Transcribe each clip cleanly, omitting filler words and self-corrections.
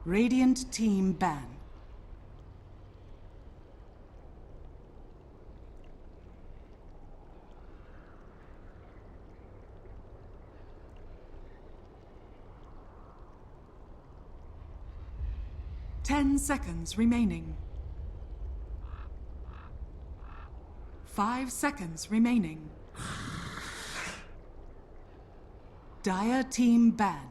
Radiant team ban. Ten seconds remaining. 5 seconds remaining. Dire team ban.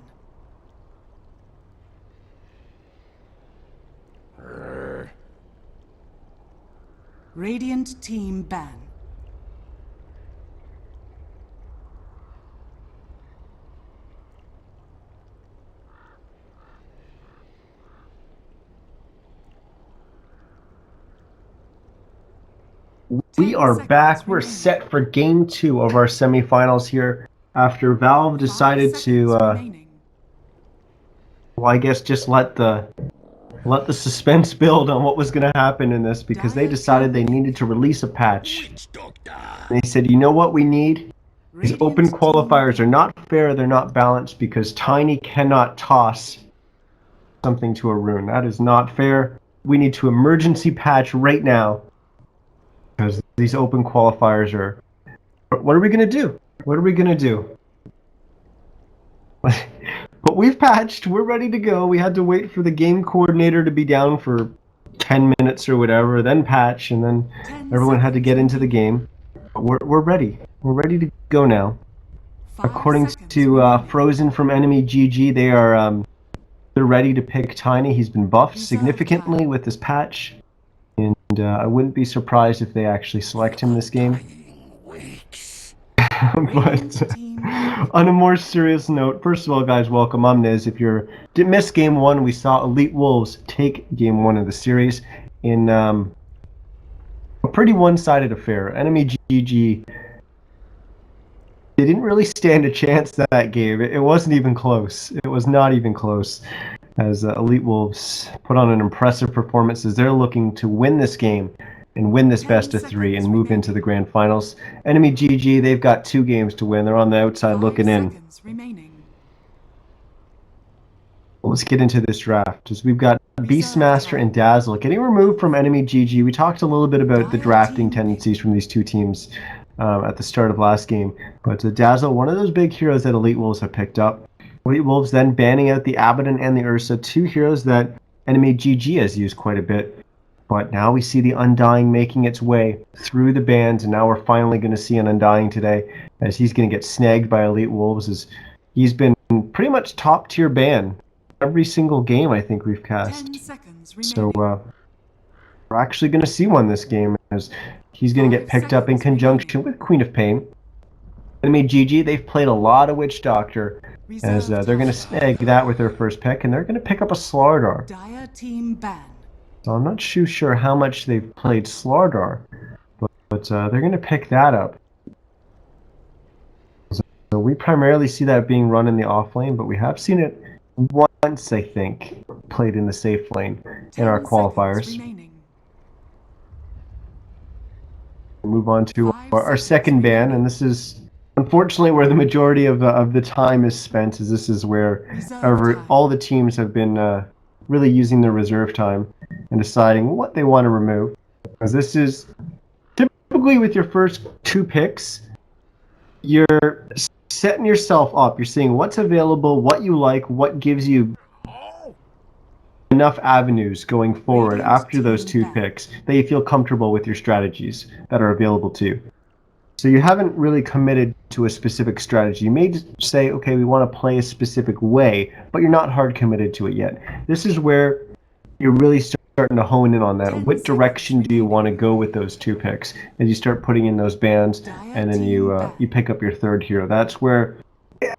Radiant team ban. We are back. We're set for game 2 of our semifinals here after Valve decided to, well, I guess just let the suspense build on what was going to happen in this, because they decided they needed to release a patch. They said, you know what we need? These open qualifiers are not fair, they're not balanced, because Tiny cannot toss something to a rune. That is not fair. We need to emergency patch right now, because these open qualifiers are... What are we going to do? What are we going to do? But we've patched. We're ready to go. We had to wait for the game coordinator to be down for 10 minutes or whatever, then patch, and then everyone had to get into the game. But we're ready. We're ready to go now. According to Frozen from NMEGG, they're ready to pick Tiny. He's been buffed significantly with this patch, and I wouldn't be surprised if they actually select him this game. But on a more serious note, first of all, guys, welcome. I'm Niz. If you didn't miss game 1, we saw EWolves take game 1 of the series in a pretty one-sided affair. NMEGG, they didn't really stand a chance that game. It wasn't even close. It was not even close, as EWolves put on an impressive performance as they're looking to win this game and win this best of 3 and move into the grand finals. NMEGG, they've got 2 games to win. They're on the outside looking in. Well, let's get into this draft. As we've got Beastmaster and Dazzle getting removed from NMEGG. We talked a little bit about the drafting tendencies from these two teams at the start of last game. But Dazzle, one of those big heroes that EWolves have picked up. EWolves then banning out the Abaddon and the Ursa, 2 heroes that NMEGG has used quite a bit. But now we see the Undying making its way through the bans, and now we're finally going to see an Undying today, as he's going to get snagged by EWolves, as he's been pretty much top tier ban every single game I think we've cast. So we're actually going to see one this game, as he's going to get picked up in conjunction with Queen of Pain. NMEGG, they've played a lot of Witch Doctor, as they're going to snag that with their first pick, and they're going to pick up a Slardar. Dire team ban. So I'm not too sure how much they've played Slardar, but they're going to pick that up. So we primarily see that being run in the off lane, but we have seen it once, I think, played in the safe lane in our qualifiers. Move on to our second ban, and this is unfortunately where the majority of the time is spent, as this is where all the teams have been really using their reserve time and deciding what they want to remove. Because this is typically with your first 2 picks, you're setting yourself up. You're seeing what's available, what you like, what gives you enough avenues going forward after those 2 picks that you feel comfortable with your strategies that are available to you. So you haven't really committed to a specific strategy. You may just say, okay, we want to play a specific way, but you're not hard committed to it yet. This is where you're really starting to hone in on that. What direction do you want to go with those 2 picks? As you start putting in those bans, and then you pick up your third hero. That's where,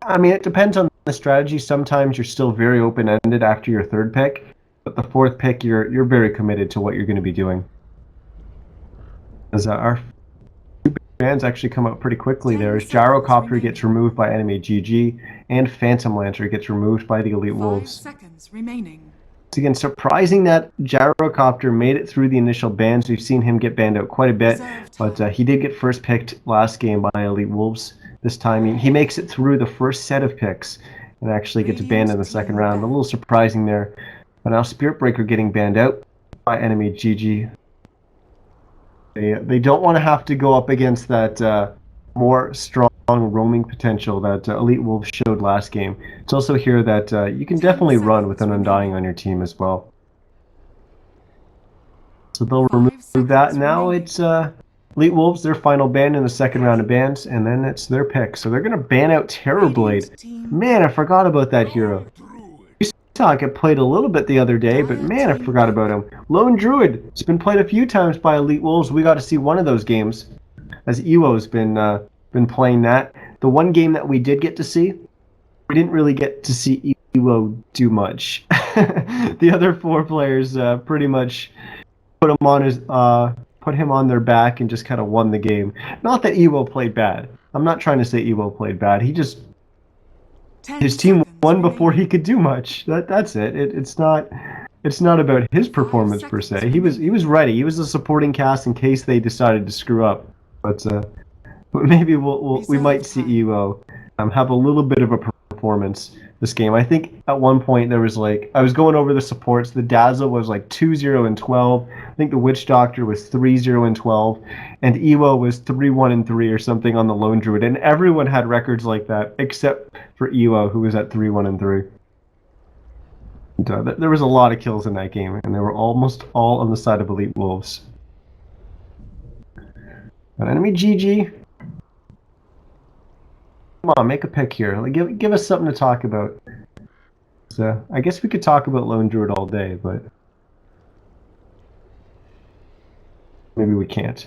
I mean, it depends on the strategy. Sometimes you're still very open-ended after your 3rd pick, but the 4th pick, you're very committed to what you're going to be doing. As our bans actually come out pretty quickly there, as Gyrocopter gets removed by NMEGG, and Phantom Lancer gets removed by the EWolves. 5 seconds remaining. It's again surprising that Gyrocopter made it through the initial bans. We've seen him get banned out quite a bit, but he did get first picked last game by EWolves. This time he makes it through the first set of picks and actually gets banned in the second round. A little surprising there. But now Spirit Breaker getting banned out by EnemyGG. They don't want to have to go up against that more strong roaming potential that EWolves showed last game. It's also here that you can definitely run with an Undying on your team as well. So they'll remove that. Now it's EWolves, their final ban in the second round of bans, and then it's their pick. So they're going to ban out Terrorblade. Man, I forgot about that hero. We saw it get played a little bit the other day, but man, I forgot about him. Lone Druid, it's been played a few times by EWolves. We got to see one of those games, as EWO's been playing that. The one game that we did get to see, we didn't really get to see EWO do much. The other 4 players pretty much put him on their back and just kind of won the game. Not that EWO played bad. I'm not trying to say EWO played bad. His team won before he could do much. That's it. It's not about his performance per se. He was ready. He was a supporting cast in case they decided to screw up. But maybe we might see EWO have a little bit of a performance this game. I think at one point there was I was going over the supports. The Dazzle was 2-0 and 12. I think the Witch Doctor was 3-0 and 12, and EWO was 3-1 and 3 or something on the Lone Druid. And everyone had records like that except for EWO, who was at 3-1 and 3. And, there was a lot of kills in that game, and they were almost all on the side of EWolves. But EnemyGG, come on, make a pick here. Give us something to talk about. So I guess we could talk about Lone Druid all day, but maybe we can't.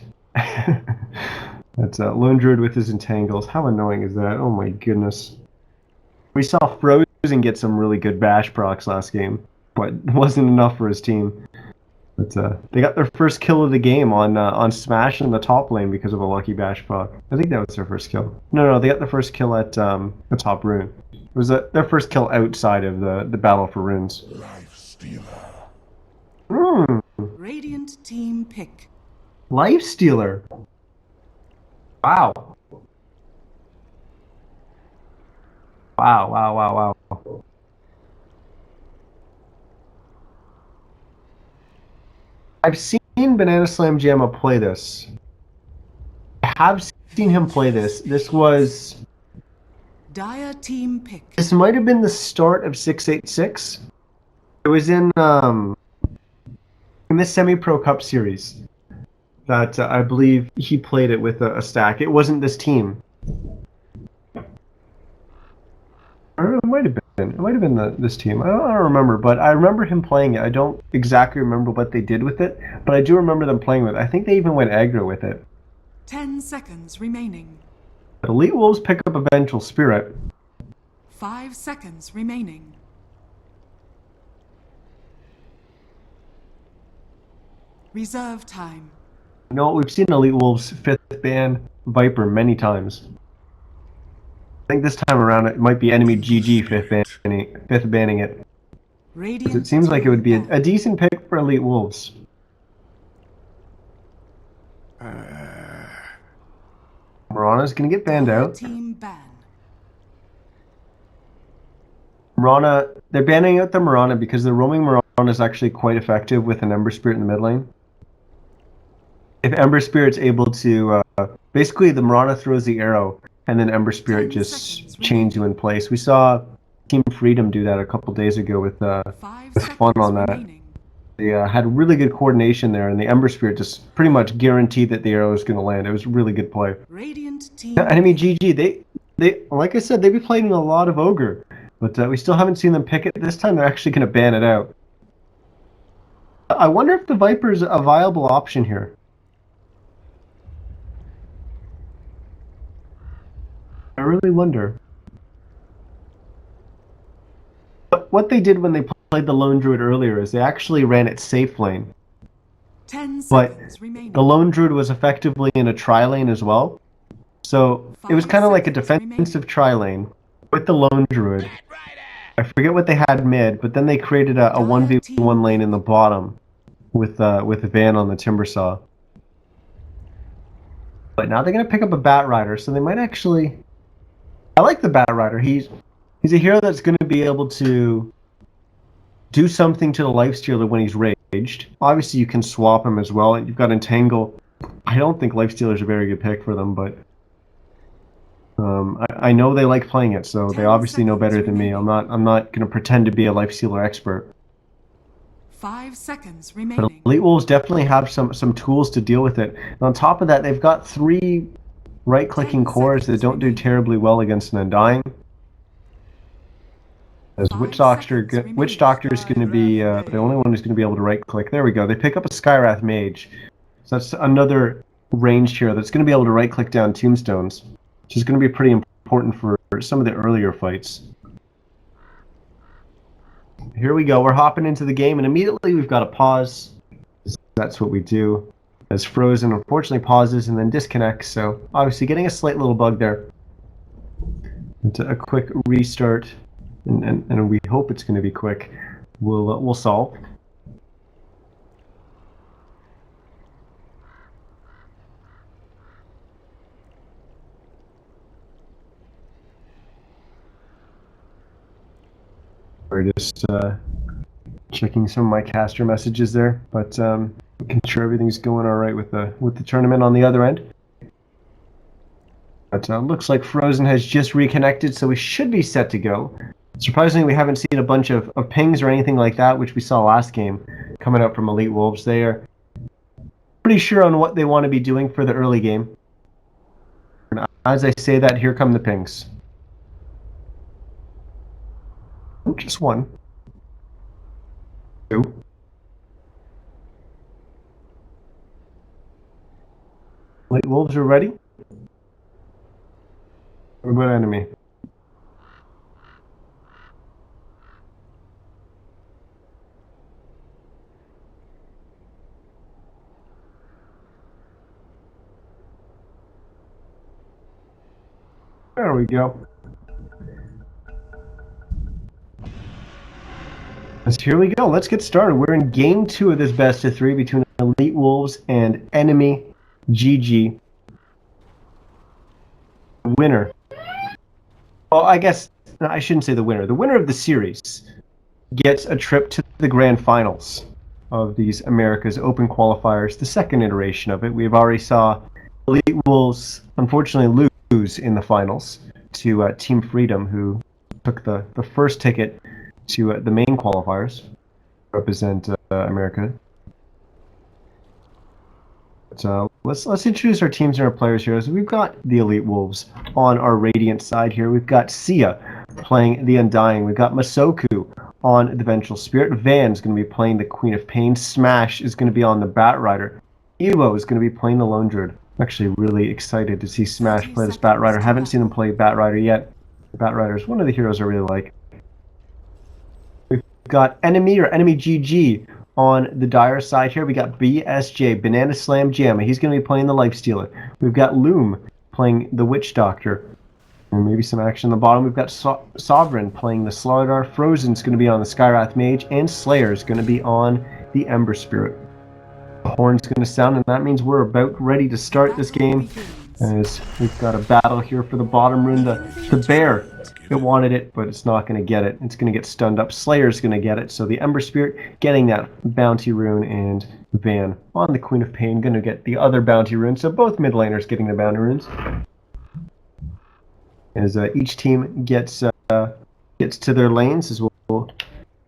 That's Lone Druid with his entangles. How annoying is that? Oh my goodness. We saw Frozen get some really good bash procs last game, but it wasn't enough for his team. But they got their first kill of the game on Smash in the top lane because of a lucky bash proc. I think that was their first kill. No, they got their first kill at the top rune. It was their first kill outside of the battle for runes. Radiant team pick. Lifestealer. Wow. Wow. I've seen Banana Slam Jamma play this. I have seen him play this. This was... Dire team pick. This might have been the start of 686. It was in the Semi-Pro Cup series that I believe he played it with a stack. It wasn't this team. Or it might have been. It might have been this team. I don't remember, but I remember him playing it. I don't exactly remember what they did with it, but I do remember them playing with it. I think they even went aggro with it. 10 seconds remaining. But EWolves pick up a Vengeful Spirit. 5 seconds remaining. Reserve time. No, we've seen EWolves 5th ban Viper many times. I think this time around it might be EnemyGG 5th banning it. It seems like it would be a decent pick for EWolves. Mirana's gonna get banned out. Team ban. Mirana, they're banning out the Mirana because the roaming Mirana is actually quite effective with an Ember Spirit in the mid lane. If Ember Spirit's able to, basically the Mirana throws the arrow, and then Ember Spirit just chains you in place. We saw Team Freedom do that a couple days ago with fun on that. They had really good coordination there, and the Ember Spirit just pretty much guaranteed that the arrow was going to land. It was a really good play. Radiant team. EnemyGG, they like I said, they be playing a lot of Ogre, but we still haven't seen them pick it. This time they're actually going to ban it out. I wonder if the Viper's a viable option here. I really wonder. But what they did when they played the Lone Druid earlier is they actually ran it safe lane. 10 but seconds remaining. The Lone Druid was effectively in a tri-lane as well. So it was kind of like a defensive tri-lane with the Lone Druid. I forget what they had mid, but then they created a 1v1 lane in the bottom with Van on the Timbersaw. But now they're going to pick up a Bat Rider, so they might actually... I like the Bat Rider. He's a hero that's going to be able to do something to the Lifestealer when he's raged. Obviously, you can swap him as well. You've got Entangle. I don't think Lifestealer's a very good pick for them, but I know they like playing it, so they obviously know better than me. I'm not going to pretend to be a Lifestealer expert. 5 seconds But remaining. EWolves definitely have some tools to deal with it. And on top of that, they've got 3 right-clicking 10 cores that seconds don't do remaining. terribly well against an Undying. As 5 Witch seconds Doctor is going to be the only one who's going to be able to right-click. There we go. They pick up a Skywrath Mage. So that's another ranged hero that's going to be able to right-click down tombstones, which is going to be pretty important for some of the earlier fights. Here we go. We're hopping into the game, and immediately we've got a pause. That's what we do. As Frozen unfortunately pauses and then disconnects, so obviously getting a slight little bug there. And a quick restart, and we hope it's going to be quick. We'll solve. We're just checking some of my caster messages there, but making sure everything's going all right with the tournament on the other end. But looks like Frozen has just reconnected, so we should be set to go. Surprisingly, we haven't seen a bunch of pings or anything like that, which we saw last game coming up from EWolves. They are pretty sure on what they want to be doing for the early game. And as I say that, here come the pings. Just 1. 2. EWolves are ready. What about enemy? There we go. So here we go. Let's get started. We're in game 2 of this best of 3 between EWolves and EnemyGG. Winner. Well, I guess I shouldn't say the winner. The winner of the series gets a trip to the grand finals of these America's Open Qualifiers, the second iteration of it. We've already saw EWolves unfortunately lose in the finals to Team Freedom, who took the first ticket to the main qualifiers, represent America. But, let's introduce our teams and our players here. So we've got the EWolves on our Radiant side here. We've got Sia playing the Undying. We've got Masoku on the Vengeful Spirit. Van's going to be playing the Queen of Pain. Smash is going to be on the Bat Rider. Evo is going to be playing the Lone Druid. I'm actually really excited to see Smash play this Bat Rider. Haven't seen him play Bat Rider yet. The Bat Rider is one of the heroes I really like. We've got Enemy or EnemyGG on the Dire side here. We got BSJ, Banana Slam Jamma. He's going to be playing the Lifestealer. We've got Loom playing the Witch Doctor. And maybe some action on the bottom. We've got Sovereign playing the Slaughterdar. Frozen's going to be on the Skywrath Mage. And Slayer's going to be on the Ember Spirit. The horn's going to sound, and that means we're about ready to start this game. As we've got a battle here for the bottom rune. The bear, it wanted it, but it's not going to get it. It's going to get stunned up. Slayer's going to get it. So the Ember Spirit getting that bounty rune, and Van on the Queen of Pain going to get the other bounty rune. So both mid laners getting the bounty runes. As each team gets to their lanes, as we'll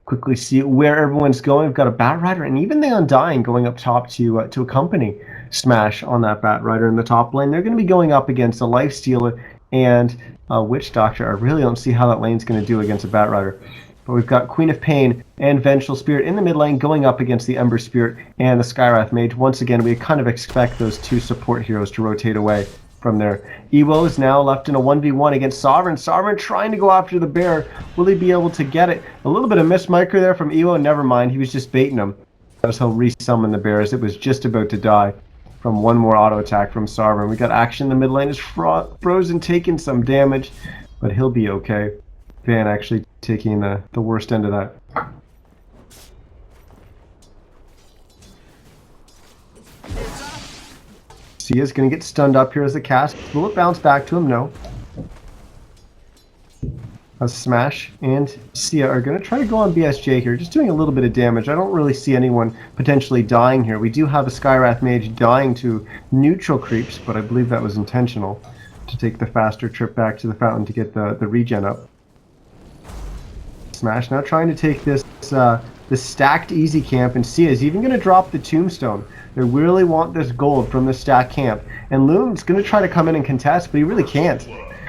quickly see where everyone's going. We've got a Bat Rider and even the Undying going up top to accompany Smash on that Bat Rider in the top lane. They're going to be going up against a Lifestealer and a Witch Doctor. I really don't see how that lane's going to do against a Bat Rider. But we've got Queen of Pain and Vengeful Spirit in the mid lane going up against the Ember Spirit and the Skywrath Mage. Once again, we kind of expect those two support heroes to rotate away from there. Evo is now left in a 1v1 against Sovereign. Sovereign trying to go after the bear. Will he be able to get it? A little bit of miss micro there from Evo. Never mind. He was just baiting him. That was how resummon the bears. It was just about to die from one more auto attack from Sovereign. We got action in the mid lane. Is Frozen taking some damage, but he'll be okay. Van actually taking the worst end of that. Sia's going to get stunned up here as a cast. Will it bounce back to him? No. Smash and Sia are going to try to go on BSJ here, just doing a little bit of damage. I don't really see anyone potentially dying here. We do have a Skywrath Mage dying to neutral creeps, but I believe that was intentional to take the faster trip back to the fountain to get the regen up. Smash now trying to take this stacked easy camp, and Sia is even going to drop the tombstone. They really want this gold from the stack camp, and Loom's going to try to come in and contest, but he really can't.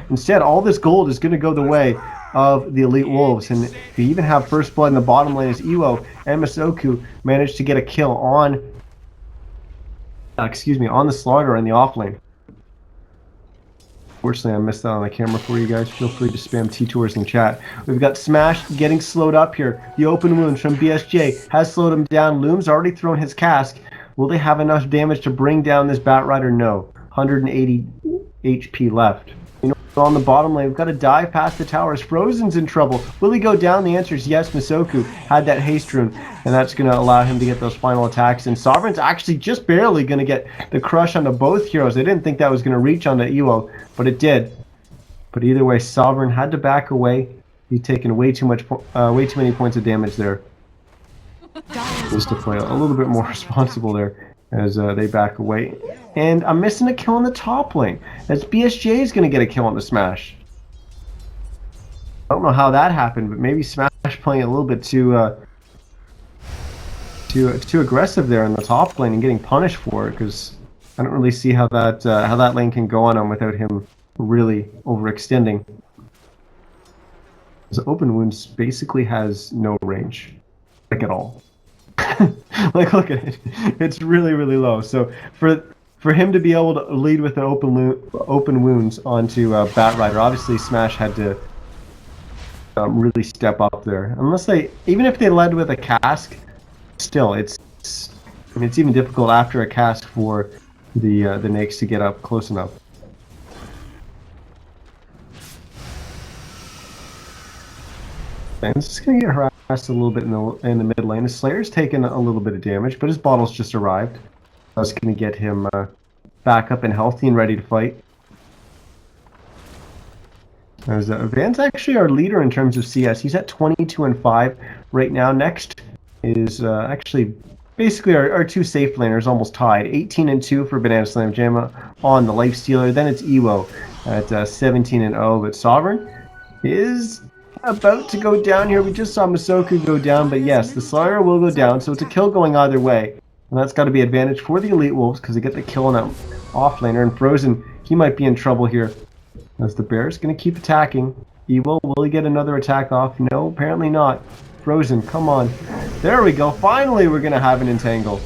Instead, all this gold is going to go the way of the Elite Wolves, and we even have first blood in the bottom lane as Iwo and Masoku managed to get a kill on, on the Slaughter in the off lane. Unfortunately, I missed that on the camera for you guys. Feel free to spam T-Tours in chat. We've got Smash getting slowed up here. The open wounds from BSJ has slowed him down. Loom's already thrown his cask. Will they have enough damage to bring down this Batrider? No. 180 HP left. On the bottom lane, we've got to dive past the towers. Frozen's in trouble. Will he go down? The answer is yes. Masoku had that haste rune, and that's going to allow him to get those final attacks. And Sovereign's actually just barely going to get the crush onto both heroes. I didn't think that was going to reach onto Iwo, but it did. But either way, Sovereign had to back away. He's taken way too many points of damage there. Just to play a little bit more responsible there as they back away. And I'm missing a kill on the top lane, as BSJ is going to get a kill on the Smash. I don't know how that happened, but maybe Smash playing a little bit too aggressive there in the top lane and getting punished for it, because I don't really see how that lane can go on him without him really overextending. His open wounds basically has no range, like at all. Like, look at it. It's really, really low. So for him to be able to lead with an open wounds onto Batrider, obviously Smash had to really step up there. Even if they led with a cask, still it's even difficult after a cask for the Nakes to get up close enough. And it's just going to get harassed a little bit in the mid lane. The Slayer's taken a little bit of damage, but his bottle's just arrived. That's going to get him back up and healthy and ready to fight. As Van's actually our leader in terms of CS. He's at 22-5 right now. Next is actually basically our two safe laners almost tied. 18-2 for Banana Slam Jam on the Lifestealer. Then it's Ewo at 17-0. But Sovereign is about to go down here. We just saw Masoku go down, but yes, the Slayer will go down, so it's a kill going either way. And that's got to be advantage for the Elite Wolves, because they get the kill on that offlaner. And Frozen, he might be in trouble here, as the Bear's going to keep attacking. Ewo, will he get another attack off? No, apparently not. Frozen, come on. There we go. Finally, we're going to have an entangle.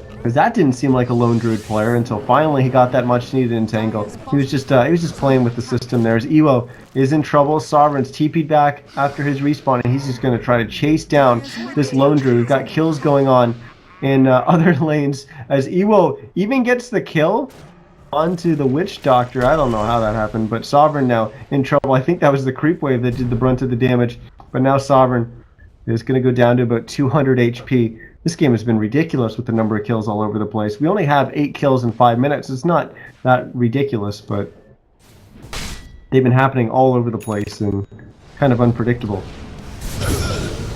Because that didn't seem like a lone druid player until finally he got that much needed entangle. He was just playing with the system there. As Ewo is in trouble, Sovereign's TP'd back after his respawn, and he's just going to try to chase down this lone druid. We've got kills going on in other lanes as Ewo even gets the kill onto the Witch Doctor. I don't know how that happened, but Sovereign now in trouble. I think that was the creep wave that did the brunt of the damage, but now Sovereign is going to go down to about 200 HP. This game has been ridiculous with the number of kills all over the place. We only have 8 kills in 5 minutes. It's not that ridiculous, but they've been happening all over the place and kind of unpredictable.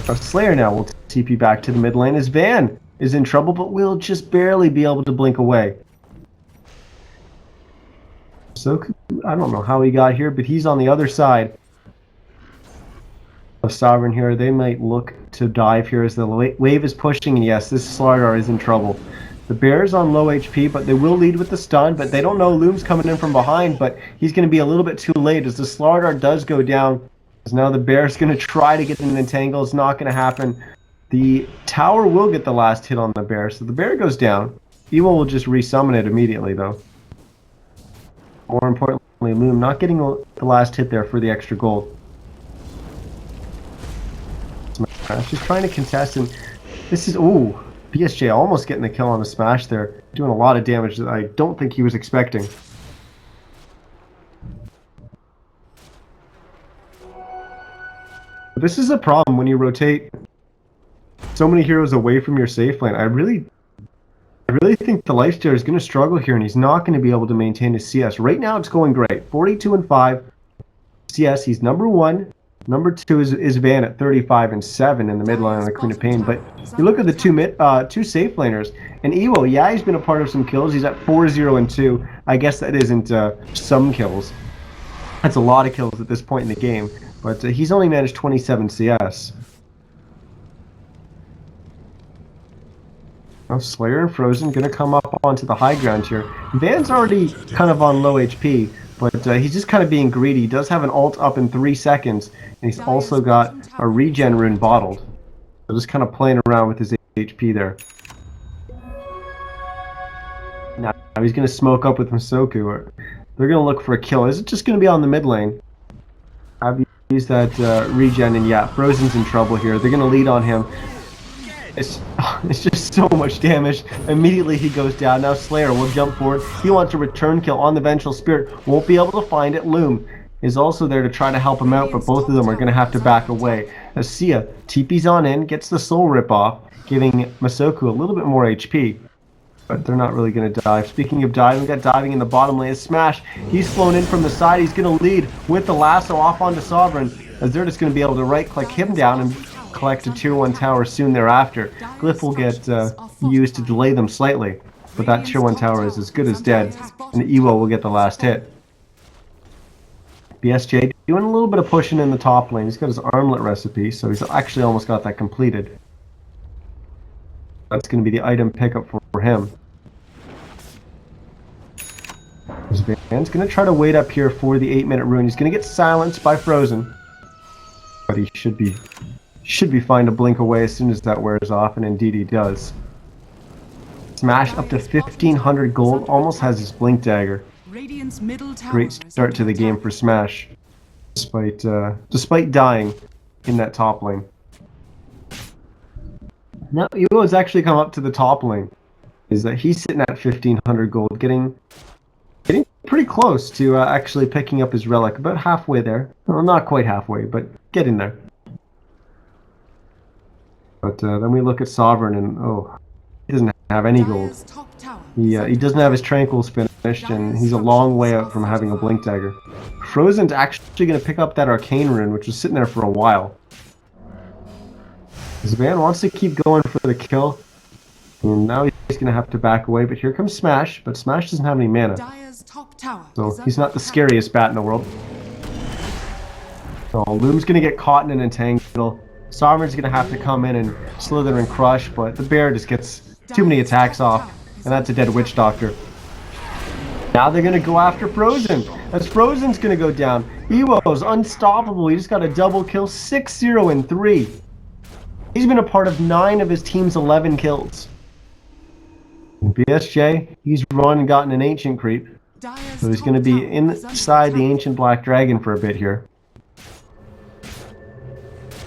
Our Slayer now will TP back to the mid lane as Van is in trouble, but will just barely be able to blink away. So I don't know how he got here, but he's on the other side of Sovereign here. They might look to dive here as the wave is pushing, and yes, this Slardar is in trouble. The Bear's on low HP, but they will lead with the stun, but they don't know Loom's coming in from behind, but he's going to be a little bit too late as the Slardar does go down. As now the Bear's going to try to get an entangle. It's not going to happen. The tower will get the last hit on the Bear, so the Bear goes down. Ewo will just resummon it immediately, though. More importantly, Loom not getting the last hit there for the extra gold. Just trying to contest, and this is, ooh, BSJ almost getting the kill on the Smash there, doing a lot of damage that I don't think he was expecting. But this is a problem when you rotate so many heroes away from your safe lane. I really think the Lifestealer is going to struggle here, and he's not going to be able to maintain his CS. Right now it's going great, 42-5. CS, he's number 1. Number 2 is Van at 35 and 7 in the mid lane on the Queen of Pain. But you look at the two safe laners, and Ewo, yeah, he's been a part of some kills. He's at 4-0 and 2. I guess that isn't some kills. That's a lot of kills at this point in the game. But he's only managed 27 CS. Now Slayer and Frozen going to come up onto the high ground here. Van's already kind of on low HP. But he's just kind of being greedy. He does have an ult up in 3 seconds. And he's also got a regen rune bottled. So just kind of playing around with his HP there. Now he's going to smoke up with Masoku. They're going to look for a kill. Is it just going to be on the mid lane? I've used that regen, and yeah, Frozen's in trouble here. They're going to lead on him. It's just so much damage. Immediately he goes down. Now Slayer will jump forward. He wants a return kill on the Vengeful Spirit. Won't be able to find it. Loom is also there to try to help him out, but both of them are going to have to back away. As Sia TP's on in, gets the soul rip off, giving Masoku a little bit more HP. But they're not really going to dive. Speaking of diving, we got diving in the bottom lane. Smash, he's flown in from the side. He's going to lead with the lasso off onto Sovereign, as they're just going to be able to right-click him down and collect a tier 1 tower soon thereafter. Glyph will get used to delay them slightly, but that tier 1 tower is as good as dead, and Ewo will get the last hit. BSJ doing a little bit of pushing in the top lane. He's got his armlet recipe, so he's actually almost got that completed. That's going to be the item pickup for him. Van's going to try to wait up here for the 8-minute rune. He's going to get silenced by Frozen, but he should be fine to blink away as soon as that wears off, and indeed he does. Smash up to 1,500 gold, almost has his blink dagger. Great start to the game for Smash, despite dying in that top lane. Now Ewo has actually come up to the top lane. Is that he's sitting at 1,500 gold, getting pretty close to actually picking up his relic, about halfway there. Well, not quite halfway, but getting there. But then we look at Sovereign, and oh, he doesn't have any gold. He doesn't have his Tranquils finished, and he's a long way out from having a Blink Dagger. Frozen's actually going to pick up that Arcane Rune, which was sitting there for a while. Van wants to keep going for the kill, and now he's going to have to back away, but here comes Smash, but Smash doesn't have any mana. So he's not the scariest bat in the world. So Loom's going to get caught in an entangle. Sovereign's going to have to come in and slither and crush, but the bear just gets too many attacks off, and that's a dead Witch Doctor. Now they're going to go after Frozen, as Frozen's going to go down. Ewo's unstoppable. He just got a double kill, 6-0 and 3. He's been a part of 9 of his team's 11 kills. BSJ, he's run and gotten an Ancient Creep, so he's going to be inside the Ancient Black Dragon for a bit here.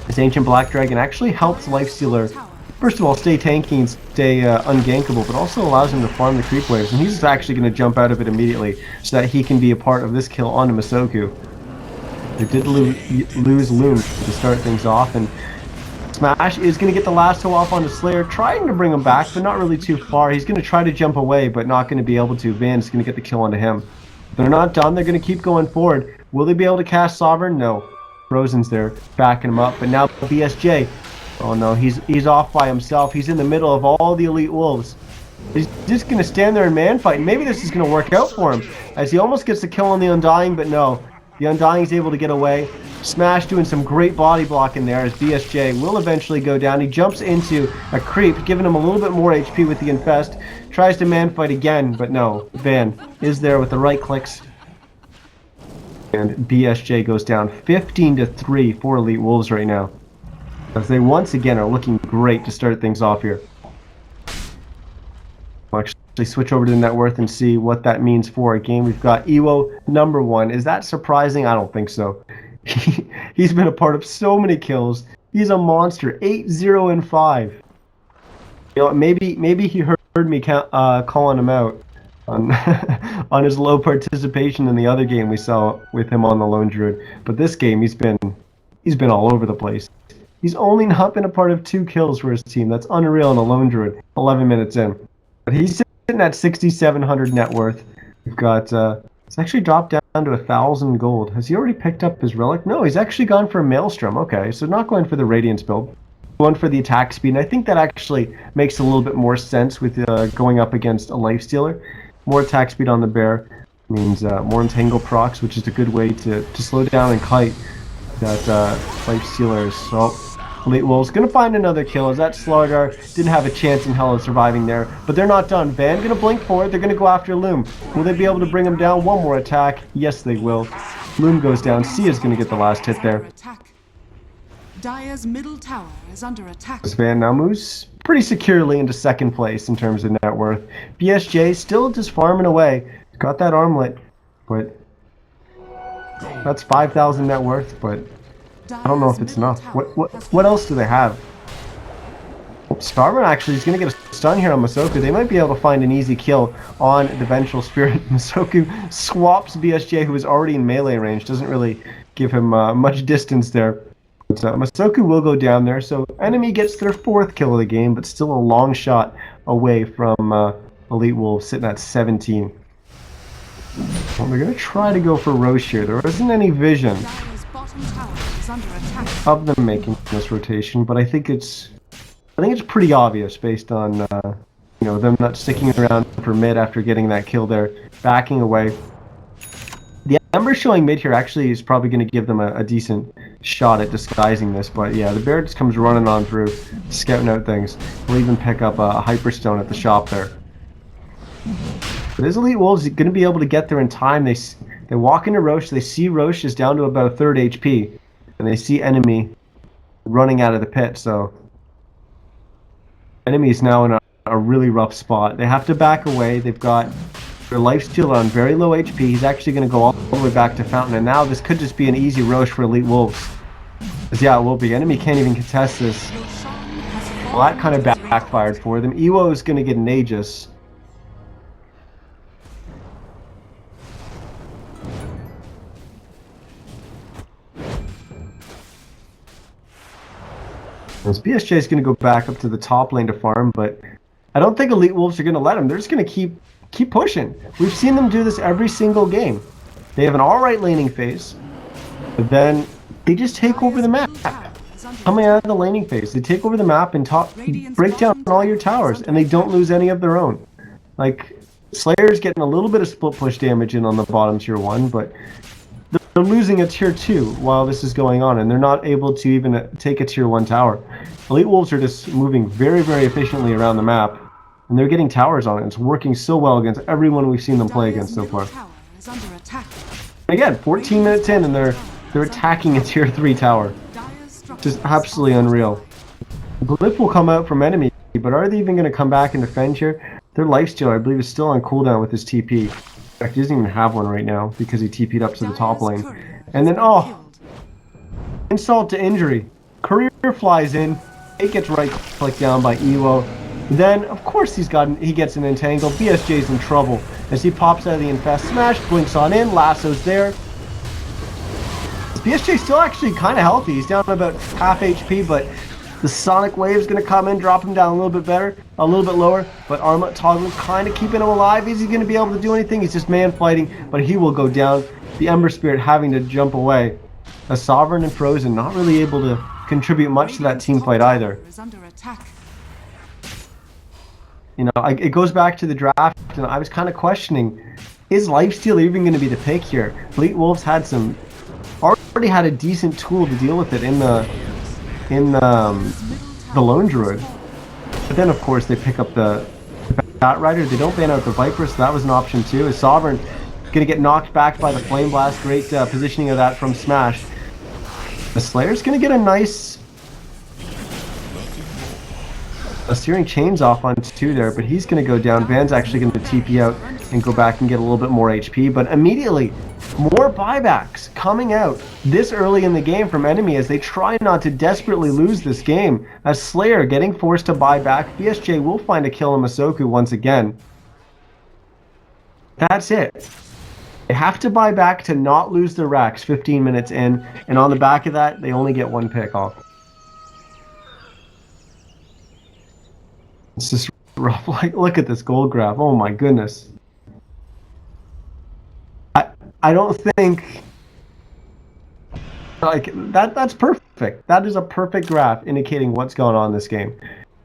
This Ancient Black Dragon actually helps Lifestealer, first of all, stay tanky and stay ungankable, but also allows him to farm the creep waves, and he's actually going to jump out of it immediately so that he can be a part of this kill onto Masoku. They did lose Loom to start things off, and Smash is going to get the lasso off onto Slayer, trying to bring him back, but not really too far. He's going to try to jump away, but not going to be able to. Van's going to get the kill onto him. They're not done. They're going to keep going forward. Will they be able to cast Sovereign? No. Frozen's there, backing him up, but now BSJ, oh no, he's off by himself. He's in the middle of all the elite wolves. He's just going to stand there and man fight. Maybe this is going to work out for him, as he almost gets the kill on the Undying, but no. The Undying is able to get away. Smash doing some great body block in there, as BSJ will eventually go down. He jumps into a creep, giving him a little bit more HP with the Infest. Tries to man fight again, but no. Van is there with the right clicks. And BSJ goes down 15-3 for Elite Wolves right now, as they once again are looking great to start things off here. I'll actually switch over to the net worth and see what that means for our game. We've got Ewo number 1. Is that surprising? I don't think so. He's been a part of so many kills. He's a monster. 8-0 and 5. You know, maybe he heard me calling him out on on his low participation in the other game we saw with him on the Lone Druid. But this game, he's been all over the place. He's only not been a part of 2 kills for his team. That's unreal in a Lone Druid, 11 minutes in. But he's sitting at 6,700 net worth. We've got, it's actually dropped down to 1,000 gold. Has he already picked up his relic? No, he's actually gone for a Maelstrom. Okay, so not going for the Radiance build. Going for the attack speed, and I think that actually makes a little bit more sense with going up against a Lifestealer. More attack speed on the bear means more entangle procs, which is a good way to slow down and kite that Lifestealer. So EWolves gonna find another kill as that Slargar didn't have a chance in hell of surviving there, but they're not done. Van gonna blink forward, they're gonna go after Loom. Will they be able to bring him down? One more attack. Yes, they will. Loom goes down. Sia's gonna get the last hit there. Dire's middle tower is under attack. Van now moves pretty securely into second place in terms of net worth. BSJ still just farming away. Got that armlet, but that's 5,000 net worth, but I don't know if it's enough. What else do they have? Starman actually is going to get a stun here on Masoku. They might be able to find an easy kill on the Vengeful Spirit. Masoku swaps BSJ, who is already in melee range. Doesn't really give him much distance there. But Masoku will go down there, so Enemy gets their 4th kill of the game, but still a long shot away from EWolves, sitting at 17. Well, they're going to try to go for Roche here. There isn't any vision of them making this rotation, but I think it's pretty obvious based on you know, them not sticking around for mid after getting that kill there, backing away. The Ember showing mid here actually is probably going to give them a decent shot at disguising this, but yeah, the bear just comes running on through, scouting out things. We'll even pick up a Hyperstone at the shop there. But is EWolves going to be able to get there in time? They walk into Roche, they see Roche is down to about 1/3 HP, and they see Enemy running out of the pit, so Enemy is now in a really rough spot. They have to back away. They've got their Lifestealer on very low HP. He's actually going to go all the way back to Fountain, and now this could just be an easy Roche for EWolves. Because yeah, it will be. Enemy can't even contest this. Well, that kind of backfired for them. Ewo is going to get an Aegis. This BSJ is going to go back up to the top lane to farm, but I don't think EWolves are going to let him. They're just going to keep pushing. We've seen them do this every single game. They have an alright laning phase, but then they just take over the map. Coming out of the laning phase, they take over the map and break down all your towers, and they don't lose any of their own. Like, Slayer's getting a little bit of split push damage in on the bottom tier 1, but they're losing a tier 2 while this is going on, and they're not able to even take a tier 1 tower. EWolves are just moving very, very efficiently around the map, and they're getting towers on it. It's working so well against everyone we've seen them play against so far. Again, 14 minutes in, and they're attacking a tier 3 tower. Just absolutely unreal. Glyph will come out from Enemy, but are they even going to come back and defend here? Their Lifestealer, I believe, is still on cooldown with his TP. In fact, he doesn't even have one right now because he TP'd up to the top lane. And then, oh, insult to injury. Courier flies in. It gets right-clicked down by Ewo. Then, of course, he gets an entangle. BSJ's in trouble as he pops out of the infest. Smash, blinks on in. Lasso's there. BSJ's still actually kind of healthy. He's down to about half HP, but the Sonic Wave's going to come in, drop him down a little bit better, a little bit lower, but Armlet toggling, kind of keeping him alive. Is he going to be able to do anything? He's just man fighting, but he will go down. The Ember Spirit having to jump away. A Sovereign and Frozen not really able to contribute much to that team fight either. You know, it goes back to the draft, and I was kind of questioning, is Lifesteal even going to be the pick here? EWolves already had a decent tool to deal with it in the Lone Druid, but then of course they pick up the Bat Rider. They don't ban out the Viper, so that was an option too. Is Sovereign gonna get knocked back by the Flame Blast? Great positioning of that from Smash. The Slayer's gonna get a nice Searing Chains off on 2 there, but he's gonna go down. Van's actually gonna TP out and go back and get a little bit more HP, but immediately more buybacks coming out this early in the game from Enemy as they try not to desperately lose this game, as Slayer getting forced to buy back. BSJ will find a kill on Masoku once again. That's it. They have to buy back to not lose their racks 15 minutes in, and on the back of that, they only get 1 pick off. It's just rough. Like, look at this gold graph. Oh my goodness. I don't think like that's perfect. That is a perfect graph indicating what's going on in this game.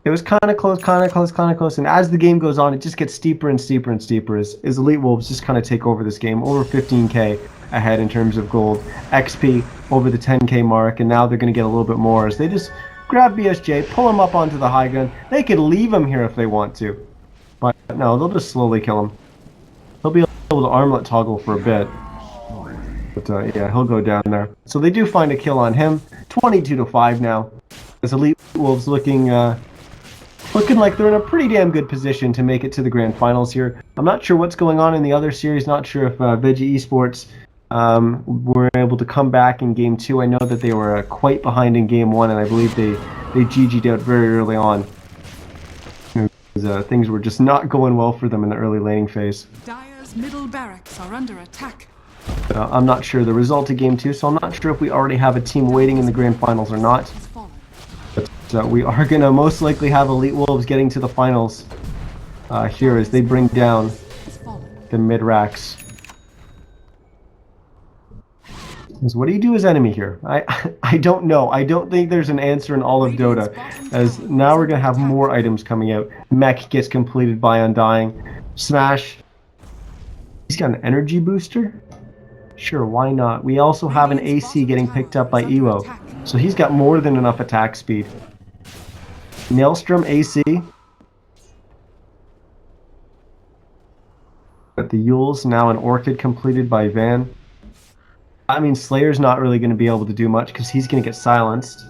It was kind of close, and as the game goes on, it just gets steeper and steeper and steeper as EWolves just kind of take over this game, over 15k ahead in terms of gold, XP over the 10k mark, and now they're going to get a little bit more as they just grab BSJ, pull him up onto the high ground. They could leave him here if they want to, but no, they'll just slowly kill him. He'll be able to armlet toggle for a bit. But yeah, he'll go down there. So they do find a kill on him. 22-5 now. As EWolves looking like they're in a pretty damn good position to make it to the grand finals here. I'm not sure what's going on in the other series. Not sure if Veggie Esports were able to come back in game 2. I know that they were quite behind in game 1, and I believe they GG'd out very early on. Things were just not going well for them in the early laning phase. Dire's middle barracks are under attack. I'm not sure the result of game 2, so I'm not sure if we already have a team waiting in the grand finals or not. But we are going to most likely have EWolves getting to the finals here as they bring down the mid-racks. So what do you do as enemy here? I don't know. I don't think there's an answer in all of Dota, as now we're going to have more items coming out. Mech gets completed by Undying. Smash. He's got an energy booster? Sure, why not? We also have an AC getting picked up by Ewo, so he's got more than enough attack speed. Maelstrom AC. Got the Yules, now an Orchid completed by Van. I mean, Slayer's not really going to be able to do much because he's going to get silenced.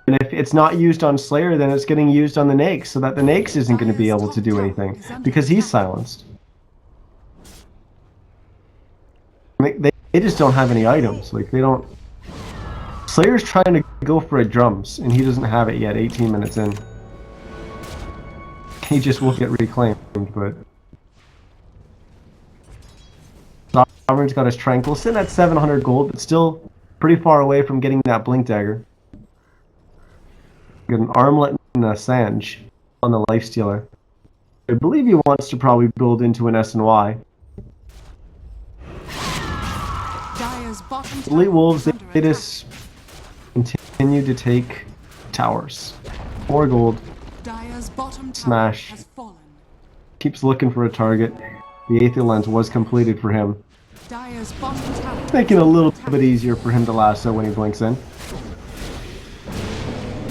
And if it's not used on Slayer, then it's getting used on the Nakes, so that the Nakes isn't going to be able to do anything because he's silenced. They just don't have any items. Like, they don't... Slayer's trying to go for a drums, and he doesn't have it yet, 18 minutes in. He just will get reclaimed, but... Sovereign's got his Tranquil, sitting at 700 gold, but still pretty far away from getting that Blink Dagger. Got an Armlet and a Sange on the Lifestealer. I believe he wants to probably build into an SNY. EWolves, they just continue to take towers. 4 gold. Smash. Keeps looking for a target. The Aether Lens was completed for him. Making it a little bit easier for him to lasso when he blinks in.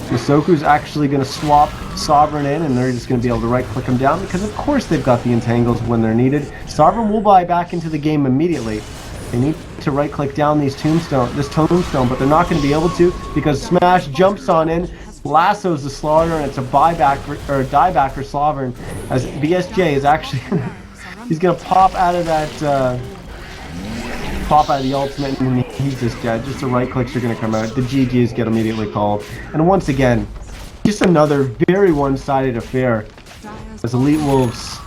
Yosoku's actually going to swap Sovereign in, and they're just going to be able to right-click him down because of course they've got the entangles when they're needed. Sovereign will buy back into the game immediately. They need to right-click down this tombstone, but they're not going to be able to because Smash jumps on in, lassos the Slaughter, and it's a buyback or dieback for Sovereign. As BSJ is actually, he's going to pop out of that, pop out of the ultimate, and he's just dead. Just the right-clicks are going to come out. The GGs get immediately called, and once again, just another very one-sided affair as EWolves.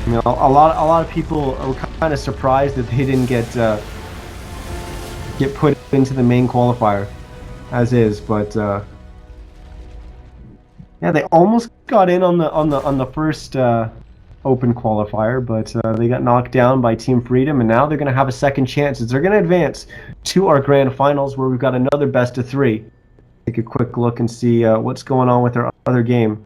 You know, a lot of people were kind of surprised that they didn't get put into the main qualifier, as is. But yeah, they almost got in on the first open qualifier, but they got knocked down by Team Freedom, and now they're going to have a second chance as they're going to advance to our grand finals, where we've got another best of 3. Take a quick look and see what's going on with our other game.